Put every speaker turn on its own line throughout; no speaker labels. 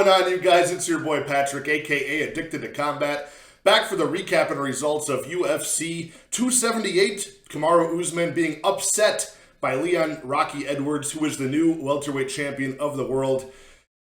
going on, you guys? It's your boy Patrick, aka Addicted to Combat, back for the recap and results of UFC 278. Kamaru Usman being upset by Leon Rocky Edwards, who is the new welterweight champion of the world.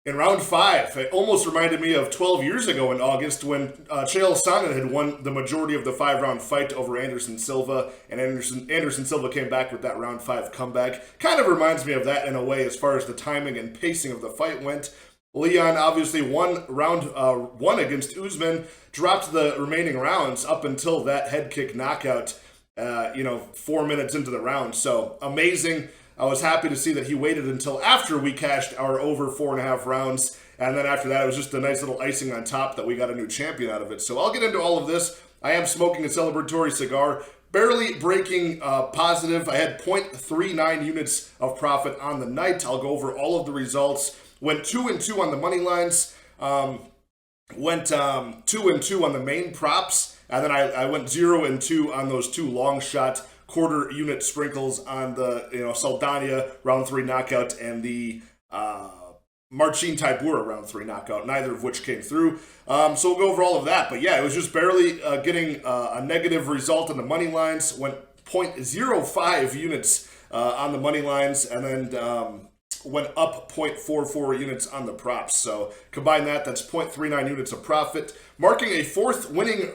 In round 5, it almost reminded me of 12 years ago in August when Chael Sonnen had won the majority of the 5-round fight over Anderson Silva, and Anderson Silva came back with that round 5 comeback. Kind of reminds me of that in a way as far as the timing and pacing of the fight went. Leon obviously won round 1 against Usman, dropped the remaining rounds up until that head kick knockout, 4 minutes into the round. So amazing. I was happy to see that he waited until after we cashed our over 4.5 rounds. And then after that, it was just a nice little icing on top that we got a new champion out of it. So I'll get into all of this. I am smoking a celebratory cigar, barely breaking positive. I had 0.39 units of profit on the night. I'll go over all of the results. Went 2-2 on the money lines. Went 2-2 on the main props. And then I went 0-2 on those 2 long shot quarter unit sprinkles on the Saldana round 3 knockout and the Marcin Tybura round 3 knockout, neither of which came through. So we'll go over all of that. But yeah, it was just barely getting a negative result on the money lines. Went 0.05 units on the money lines, and then went up 0.44 units on the props. So combine that, that's 0.39 units of profit, marking a 4th winning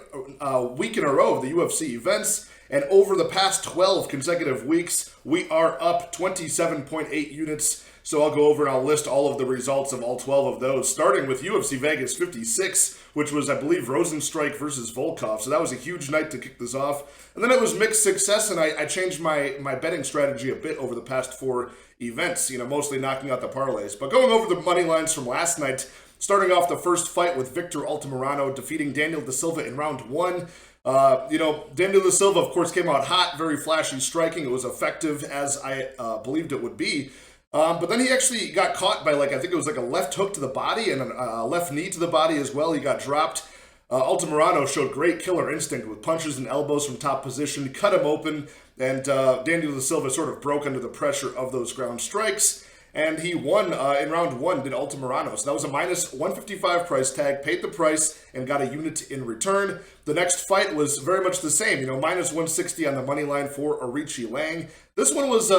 week in a row of the UFC events. And over the past 12 consecutive weeks, we are up 27.8 units. So I'll go over and I'll list all of the results of all 12 of those, starting with UFC Vegas 56, which was, I believe, Rosenstrike versus Volkov. So that was a huge night to kick this off. And then it was mixed success, and I changed my betting strategy a bit over the past 4 events, mostly knocking out the parlays. But going over the money lines from last night, starting off the first fight with Victor Altamirano defeating Daniel Da Silva in round 1. Daniel Da Silva, of course, came out hot, very flashy striking. It was effective as I believed it would be. But then he actually got caught by, I think it was a left hook to the body and a left knee to the body as well. He got dropped. Altamirano showed great killer instinct with punches and elbows from top position, cut him open, and Daniel Da Silva sort of broke under the pressure of those ground strikes. And he won in round 1, did Altamirano. So that was a minus 155 price tag, paid the price, and got a unit in return. The next fight was very much the same, minus 160 on the money line for Arichi Lang. This one was a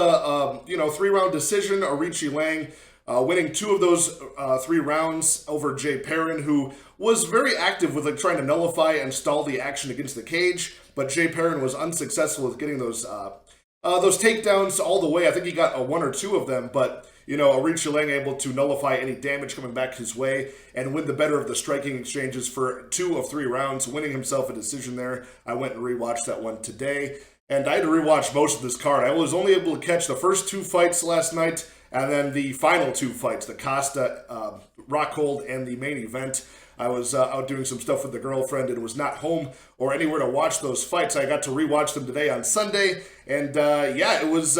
3-round decision. Arichi Lang winning 2 of those 3 rounds over Jay Perrin, who was very active with trying to nullify and stall the action against the cage. But Jay Perrin was unsuccessful with getting those takedowns all the way. I think he got 1 or 2 of them, but Arichi Lang able to nullify any damage coming back his way and win the better of the striking exchanges for 2 of 3 rounds, winning himself a decision there. I went and rewatched that one today, and I had to rewatch most of this card. I was only able to catch the first 2 fights last night, and then the final 2 fights, the Costa Rockhold and the main event. I was out doing some stuff with the girlfriend and was not home or anywhere to watch those fights. I got to rewatch them today on Sunday, and it was...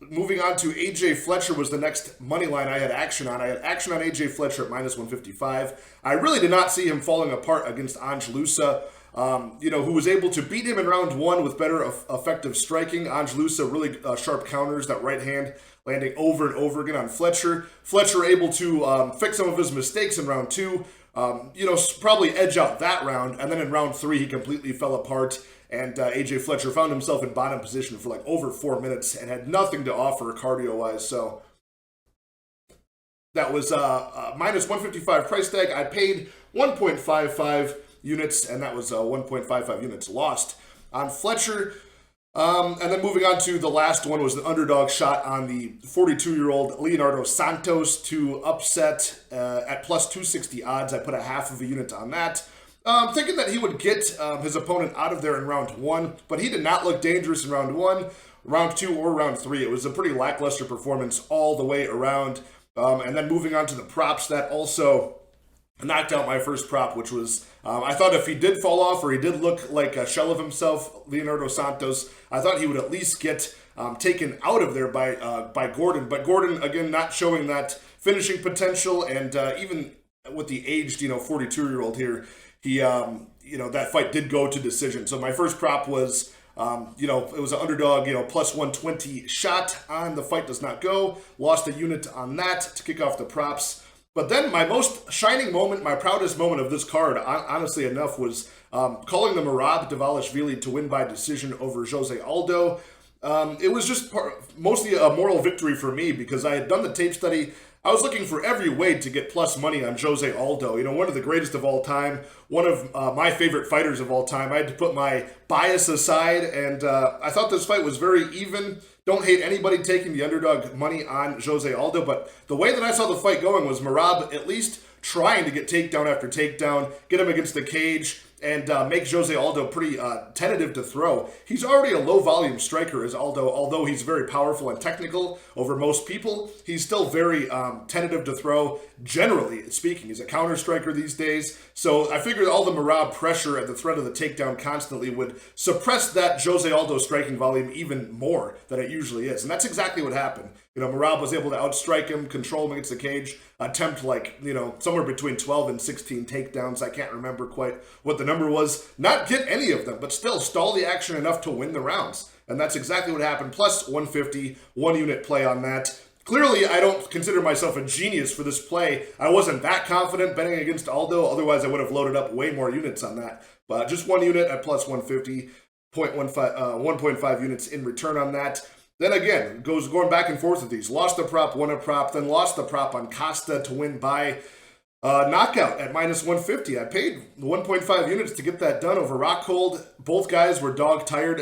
Moving on to AJ Fletcher was the next money line I had action on. I had action on AJ Fletcher at minus 155. I really did not see him falling apart against Ange Loosa, who was able to beat him in round 1 with better effective striking. Ange Loosa really sharp counters, that right hand landing over and over again on Fletcher. Fletcher able to fix some of his mistakes in round 2, probably edge out that round. And then in round 3, he completely fell apart. And AJ Fletcher found himself in bottom position for over 4 minutes and had nothing to offer cardio-wise. So that was minus 155 price tag. I paid 1.55 units, and that was 1.55 units lost on Fletcher. And then moving on to the last one was the underdog shot on the 42-year-old Leonardo Santos to upset at plus 260 odds. I put a half of a unit on that. Thinking that he would get his opponent out of there in round 1, but he did not look dangerous in round 1, round 2, or round 3. It was a pretty lackluster performance all the way around. And then moving on to the props, that also knocked out my first prop, which was, I thought if he did fall off or he did look like a shell of himself, Leonardo Santos, I thought he would at least get taken out of there by Gordon. But Gordon, again, not showing that finishing potential, and even with the aged, 42-year-old here, he, that fight did go to decision. So my first prop was, it was an underdog, plus 120 shot on the fight does not go. Lost a unit on that to kick off the props. But then my most shining moment, my proudest moment of this card, honestly enough, was calling the Merab Dvalishvili to win by decision over Jose Aldo. It was just mostly a moral victory for me because I had done the tape study. I was looking for every way to get plus money on Jose Aldo. You know, one of the greatest of all time, one of my favorite fighters of all time. I had to put my bias aside, and I thought this fight was very even. Don't hate anybody taking the underdog money on Jose Aldo, but the way that I saw the fight going was Merab at least trying to get takedown after takedown, get him against the cage, and make Jose Aldo pretty tentative to throw. He's already a low-volume striker as Aldo, although he's very powerful and technical over most people. He's still very tentative to throw, generally speaking. He's a counter-striker these days, so I figured all the Merab pressure and the threat of the takedown constantly would suppress that Jose Aldo striking volume even more than it usually is, and that's exactly what happened. You know, Merab was able to outstrike him, control him against the cage, attempt somewhere between 12 and 16 takedowns. I can't remember quite what the number was. Not get any of them, but still stall the action enough to win the rounds. And that's exactly what happened. Plus 150, 1 unit play on that. Clearly, I don't consider myself a genius for this play. I wasn't that confident betting against Aldo. Otherwise, I would have loaded up way more units on that. But just 1 unit at plus 150, 1.5 units in return on that. Then again, going back and forth with these. Lost the prop, won a prop, then lost the prop on Costa to win by knockout at minus 150. I paid 1.5 units to get that done over Rockhold. Both guys were dog tired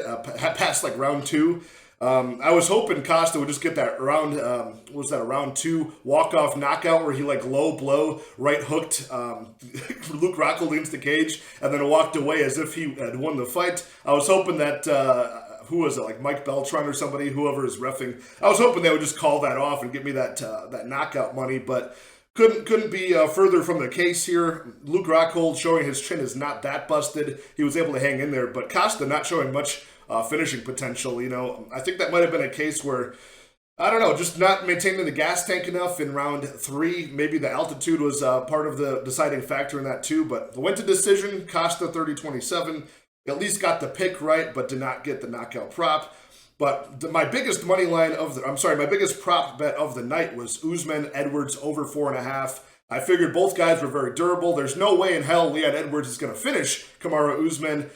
past round 2. I was hoping Costa would just get that round, a round 2 walk-off knockout where he low blow, right hooked Luke Rockhold against the cage and then walked away as if he had won the fight. I was hoping that who was it, Mike Beltran or somebody, whoever is reffing. I was hoping they would just call that off and give me that knockout money, but couldn't be further from the case here. Luke Rockhold showing his chin is not that busted. He was able to hang in there, but Costa not showing much finishing potential. You know, I think that might have been a case where, I don't know, just not maintaining the gas tank enough in round 3. Maybe the altitude was part of the deciding factor in that too, but went to decision. Costa 30-27. At least got the pick right, but did not get the knockout prop. But my biggest my biggest prop bet of the night was Usman Edwards over 4.5. I figured both guys were very durable. There's no way in hell Leon Edwards is going to finish Kamaru Usman.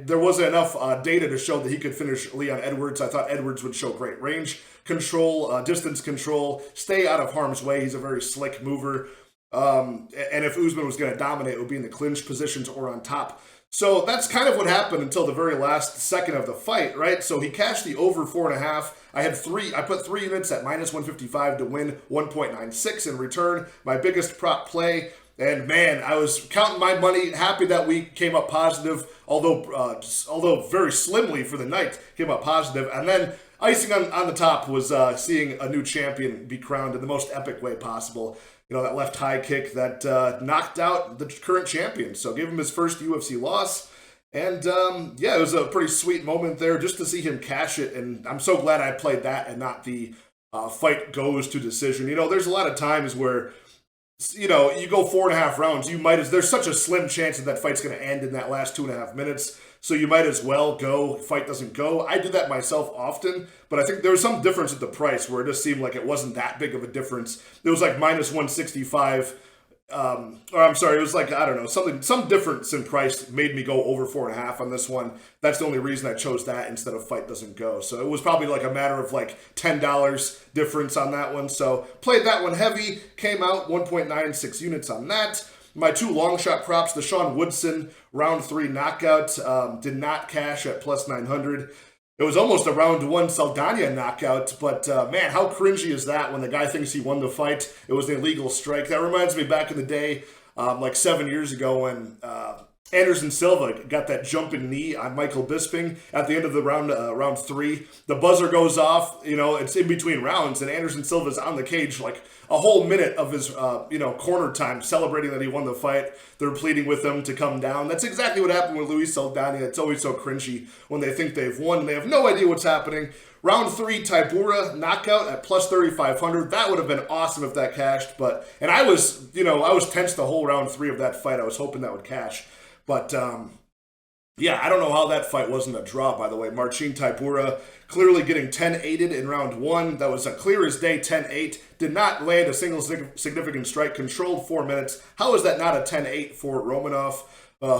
There wasn't enough data to show that he could finish Leon Edwards. I thought Edwards would show great range control, distance control, stay out of harm's way. He's a very slick mover. And if Usman was going to dominate, it would be in the clinch positions or on top. So that's kind of what happened until the very last second of the fight, right? So he cashed the over 4.5. I put 3 units at minus 155 to win 1.96 in return. My biggest prop play. And man, I was counting my money, happy that we came up positive, although very slimly for the night, came up positive. And then icing on the top was seeing a new champion be crowned in the most epic way possible. You know, that left high kick that knocked out the current champion. So gave him his first UFC loss. And it was a pretty sweet moment there just to see him cash it. And I'm so glad I played that and not the fight goes to decision. You know, there's a lot of times where, you know, you go 4.5 rounds, there's such a slim chance that fight's going to end in that last 2.5 minutes. So you might as well go, fight doesn't go. I do that myself often, but I think there was some difference at the price where it just seemed like it wasn't that big of a difference. It was minus 165, it was I don't know, some difference in price made me go over 4.5 on this one. That's the only reason I chose that instead of fight doesn't go. So it was probably a matter of $10 difference on that one. So played that one heavy, came out 1.96 units on that. My 2 long shot props, the Sean Woodson round 3 knockout, did not cash at plus 900. It was almost a round 1 Saldana knockout, but man, how cringy is that when the guy thinks he won the fight? It was an illegal strike. That reminds me back in the day, 7 years ago when Anderson Silva got that jumping knee on Michael Bisping at the end of the round 3. The buzzer goes off, you know, it's in between rounds, and Anderson Silva's on the cage a whole minute of his, corner time, celebrating that he won the fight. They're pleading with him to come down. That's exactly what happened with Luis Saldana. It's always so cringy when they think they've won and they have no idea what's happening. Round 3, Tybura knockout at plus 3,500. That would have been awesome if that cashed, and I was tense the whole round 3 of that fight. I was hoping that would cash. But Yeah, I don't know how that fight wasn't a draw, by the way. Marcin Tybura clearly getting 10-8'd in round one. That was a clear as day 10-8. Did not land a single significant strike. Controlled 4 minutes. How is that not a 10-8 for Romanov,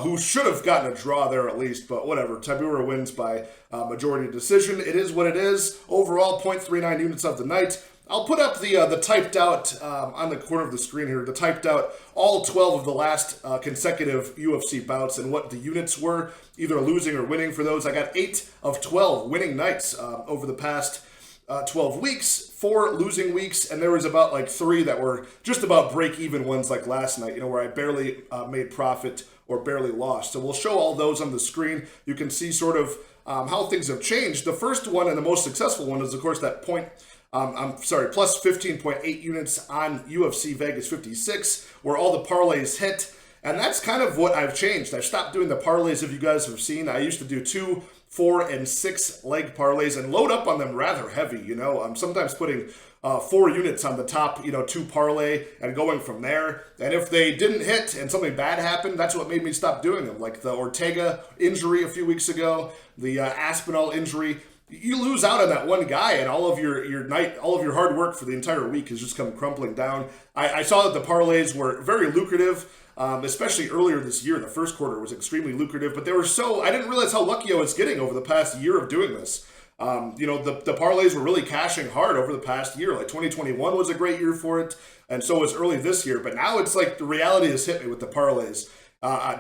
who should have gotten a draw there at least? But whatever. Tybura wins by majority decision. It is what it is. Overall, 0.39 units of the night. I'll put up the typed out on the corner of the screen here, the typed out all 12 of the last consecutive UFC bouts and what the units were, either losing or winning for those. I got 8 of 12 winning nights over the past 12 weeks, 4 losing weeks, and there was about like 3 that were just about break-even ones like last night, where I barely made profit or barely lost. So we'll show all those on the screen. You can see sort of how things have changed. The first one and the most successful one is, of course, that plus 15.8 units on UFC Vegas 56, where all the parlays hit. And that's kind of what I've changed. I've stopped doing the parlays, if you guys have seen. I used to do 2, 4, and 6 leg parlays and load up on them rather heavy. I'm sometimes putting 4 units on the top, 2 parlay and going from there. And if they didn't hit and something bad happened, that's what made me stop doing them. Like the Ortega injury a few weeks ago, the Aspinall injury. You lose out on that one guy, and all of your hard work for the entire week has just come crumbling down. I saw that the parlays were very lucrative, especially earlier this year. The first quarter was extremely lucrative, but I didn't realize how lucky I was getting over the past year of doing this. The parlays were really cashing hard over the past year. Like 2021 was a great year for it, and so was early this year. But now it's like the reality has hit me with the parlays.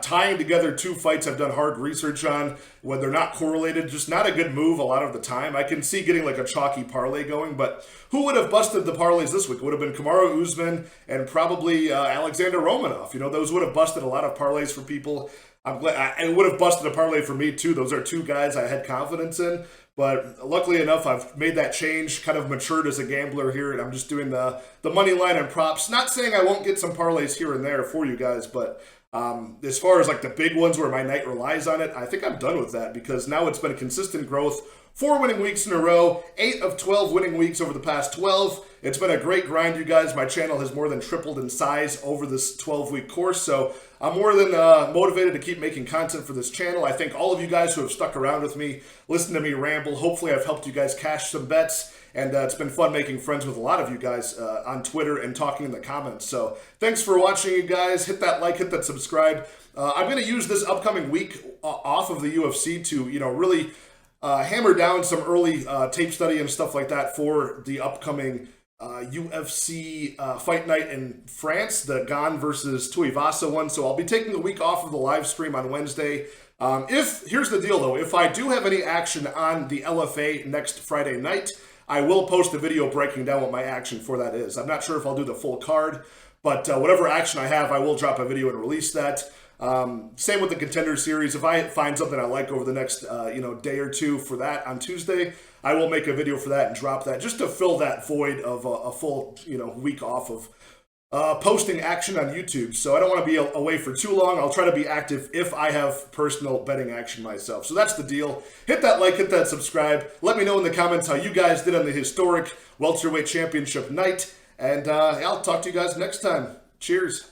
Tying together 2 fights I've done hard research on, when they're not correlated, just not a good move a lot of the time. I can see getting like a chalky parlay going, but who would have busted the parlays this week? It would have been Kamaru Usman and probably Alexander Romanov. Those would have busted a lot of parlays for people. I'm glad it would have busted a parlay for me too. Those are 2 guys I had confidence in. But luckily enough, I've made that change, kind of matured as a gambler here, and I'm just doing the money line and props. Not saying I won't get some parlays here and there for you guys, but as far as like the big ones where my night relies on it, I think I'm done with that, because now it's been a consistent growth. 4 winning weeks in a row, 8 of 12 winning weeks over the past 12. It's been a great grind, you guys. My channel has more than tripled in size over this 12-week course, so I'm more than motivated to keep making content for this channel. I thank all of you guys who have stuck around with me, listened to me ramble. Hopefully I've helped you guys cash some bets, and it's been fun making friends with a lot of you guys on Twitter and talking in the comments. So thanks for watching, you guys. Hit that like, hit that subscribe. I'm going to use this upcoming week off of the UFC to, really hammer down some early tape study and stuff like that for the upcoming UFC fight night in France, the Gane versus Tuivasa one. So I'll be taking a week off of the live stream on Wednesday. Here's the deal though, if I do have any action on the LFA next Friday night, I will post a video breaking down what my action for that is. I'm not sure if I'll do the full card, but whatever action I have, I will drop a video and release that. Same with the Contender Series. If I find something I like over the next day or two for that on Tuesday, I will make a video for that and drop that, just to fill that void of a full week off of posting action on YouTube. So I don't want to be away for too long. I'll try to be active if I have personal betting action myself. So that's the deal. Hit that like, hit that subscribe. Let me know in the comments how you guys did on the historic welterweight championship night. And I'll talk to you guys next time. Cheers.